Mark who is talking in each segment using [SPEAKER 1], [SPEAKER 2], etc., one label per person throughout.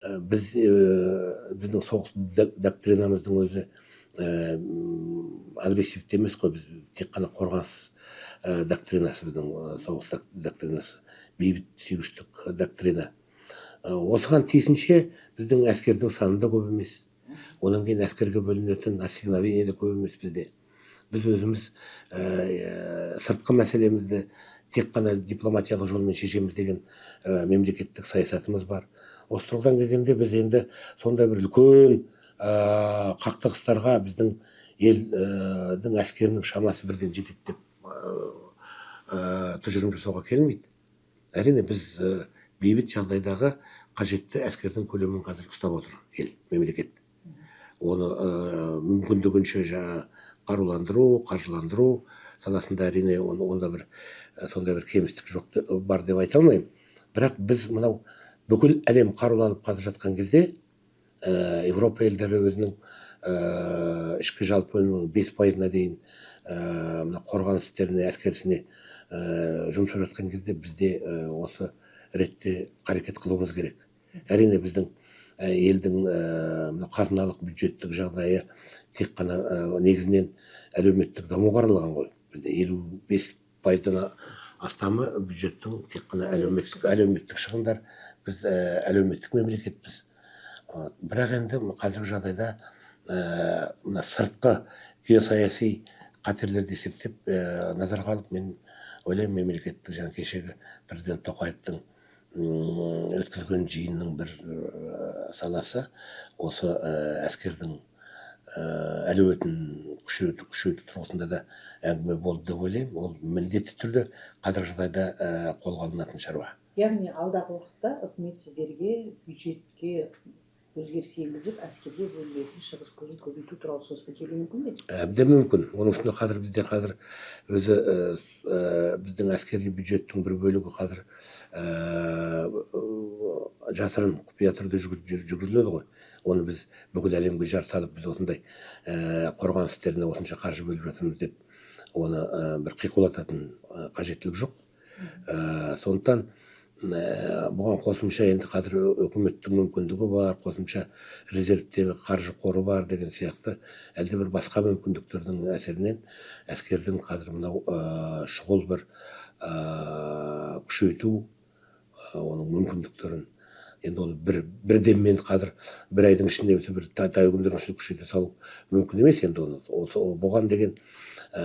[SPEAKER 1] біздің соғыс доктринамыздың өзі агрессивті емес қой, біз тек қана қорғаныс доктринасы, біздің соғыс доктринасы, бейбіт сүйгіштік доктрина. Осыған тиісінше біздің әскердің саны да көп емес. Одан кейін әскерге бөлінетін ассигновение де көп емес бізде. Біз өзіміз сыртқы мәселемізді тек қана дипломатиялық жолмен шешеміз деген мемлекеттік саясатымыз бар. Осы тұрғыдан келгенде біз енді сондай бір үлкен қақтығыстарға біздің елдің әскерінің шамасы бірден жетеді деп тұжырым жасауға келмейді. Әрине біз бейбіт жағдайдағы қажетті әскердің көлемін қазір ұстап отыр ел, мемлекет. Оны мүмкіндігінше қаруландыру, қаржыландыру саласында әрине онда сондай бір кемістік жоқ бар деп айта алмаймын. Бірақ біз мынау бүкіл әлем қаруланып қазір жатқан кезде Европа елдері өзінің ішкі жалпы өнімнің 5%-на дейін қорғаныс істеріне, әскерісіне жұмсап жатқан кезде бізде осы ретте қарекет қылуымыз керек. Әрине біздің елдің қазыналық бюджеттік жағдайы тек қана негізінен әлеуметтік дамуға арналған ғой. Бізде 55%-дан астамы бюджеттің тек қана әлеуметтік шығындар. Біз әлеуметтік мемлекетпіз. Бірақ енді қазіргі жағдайда сыртқы геосаяси қатерлерді есептеп назарға алып, мен ойлаймын, мемлекеттік жаңа кешегі президент Тоқаевтың өткізген жиынның бір саласы осы әскердің әлеуетін күшейту тұрғысында да әңгіме болды деп ойлаймын. Ол міндетті түрде қазіргі жағдайда қолға алынатын шаруа.
[SPEAKER 2] Яғни алдағы уақытта үкімет сіздерге бюджетке өзгеріс енгізіп, әскерге бөлінетін шығыс көзін көбейту туралы ұсыныспен келуі мүмкін бе?
[SPEAKER 1] Әбден мүмкін. Оның үстіне бізде өзі біздің әскери бюджеттің бір бөлігі қазір жасырын құпия түрде жүргізіледі ғой. Оны біз бүкіл әлемге жар салып, біз осындай қорғаныс істеріне осынша қаржы бөліп жатырмыз деп оны бір қиқулататын қажеттілік жоқ. Сондықтан бұған қосымша енді қазір үкіметтің мүмкіндігі бар, қосымша резервтегі қаржы қоры бар деген сияқты әлде бір басқа мүмкіндіктердің әсерінен әскердің қазір мынау шұғыл бір күшейту оның мүмкіндіктерін, енді оны бір деммен қазір бір айдың ішінде бір тәуір күндердің ішінде күшейте салу мүмкін емес. Енді бұған деген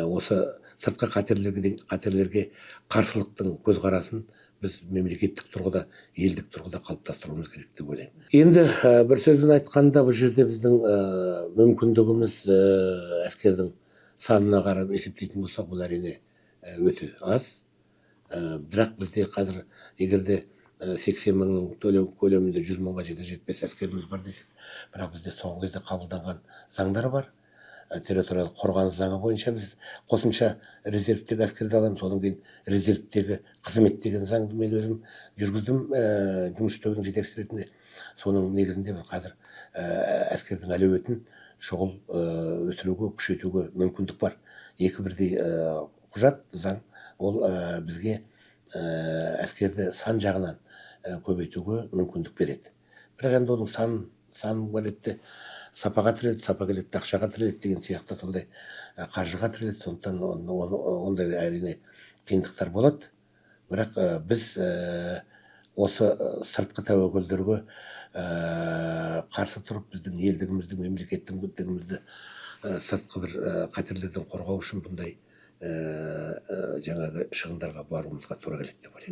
[SPEAKER 1] осы сыртқы қатерлерге қарсылықтың көзқарасын біз мемлекеттік тұрғыда, елдік тұрғыда қалыптастыруымыз керек деп ойлаймын. Енді бір сөзбен айтқанда, бұл жерде біздің мүмкіндігіміз әскердің санына қарап есептейтін болсақ, бұл әрине өте аз. Бірақ бізде қазір егерде 80 мыңның көлемінде 100 мыңға жетпес әскеріміз бар десек, бірақ бізде соңғы кезде қабылданған заңдар бар. Территориялық қорғаныс заңы бойынша біз қосымша резервтегі әскерді аламыз. Содан кейін резервтегі қызмет деген заңды мен өзім жүргіздім жұмыс тобының жетекшісі ретінде. Соның негізінде біз қазір әскердің әлеуетін шұғыл өсіруге, күшейтуге мүмкіндік бар. Екі бірдей құжат, заң, ол бізге әскерді сан жағынан көбейтуге мүмкіндік береді. Бірақ енді оның сан келеді, сапаға тіреледі, сапа келеді, ақшаға тіреледі деген сияқты сондай қаржыға тіреледі. Сондықтан ондай әрине қиындықтар болады. Бірақ біз осы сыртқы тәуекелдерге қарсы тұрып, біздің елдігімізді, мемлекеттігімізді сыртқы бір қатерлерден қорғау үшін бұндай жаңағы шығындарға баруымызға тура келеді деп ойлаймын.